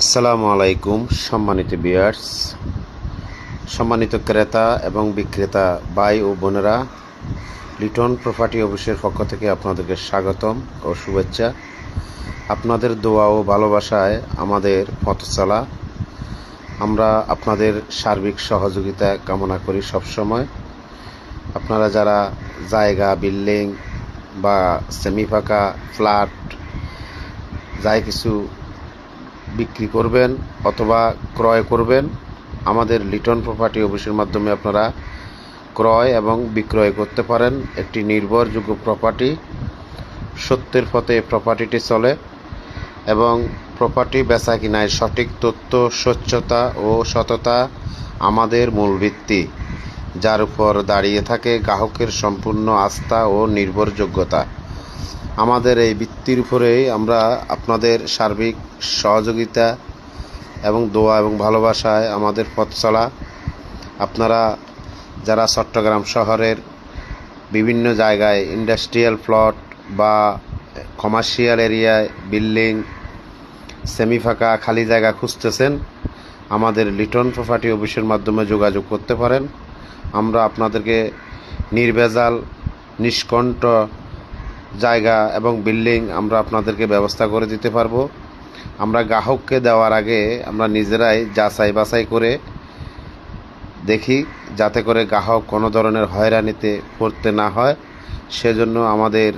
আসসালামু আলাইকুম সম্মানিত ভিউয়ার্স, সম্মানিত ক্রেতা এবং বিক্রেতা ভাই ও বোনেরা, লিটন প্রপার্টি অফিসের পক্ষ থেকে আপনাদেরকে স্বাগতম ও শুভেচ্ছা। আপনাদের দোয়া ও ভালোবাসায় আমাদের পথ চলা। আমরা আপনাদের সার্বিক সহযোগিতা কামনা করি সবসময়। আপনারা যারা জায়গা, বিল্ডিং বা সেমি ফাঁকা ফ্ল্যাট যাই কিছু বিক্রি করবেন অথবা ক্রয় করবেন, আমাদের লিটন প্রপার্টি অফিসের মাধ্যমে আপনারা ক্রয় এবং বিক্রয় করতে পারেন। একটি নির্ভরযোগ্য প্রপার্টি, সত্যের পথে প্রপার্টিটি চলে এবং প্রপার্টি বেচা কিনায় সঠিক তথ্য, স্বচ্ছতা ও সততা আমাদের মূল ভিত্তি, যার উপর দাঁড়িয়ে থাকে গ্রাহকের সম্পূর্ণ আস্থা ও নির্ভরযোগ্যতা। আমাদের এই ভিত্তির উপরেই আমরা আপনাদের সার্বিক সহযোগিতা এবং দোয়া এবং ভালোবাসায় আমাদের পথ চলা। আপনারা যারা চট্টগ্রাম শহরের বিভিন্ন জায়গায় ইন্ডাস্ট্রিয়াল প্লট বা কমার্শিয়াল এরিয়ায় বিল্ডিং, সেমি ফাঁকা খালি জায়গা খুঁজতেছেন, আমাদের লিটন প্রপার্টি অফিসের মাধ্যমে যোগাযোগ করতে পারেন। আমরা আপনাদেরকে নির্ভেজাল, নিষ্কণ্ঠ জায়গা এবং বিল্ডিং আমরা আপনাদেরকে ব্যবস্থা করে দিতে পারবো। আমরা গ্রাহককে দেওয়ার আগে আমরা নিজেরাই যাচাই বাছাই করে দেখি, যাতে করে গ্রাহক কোনো ধরনের হয়রানিতে পড়তে না হয়। সেজন্য আমাদের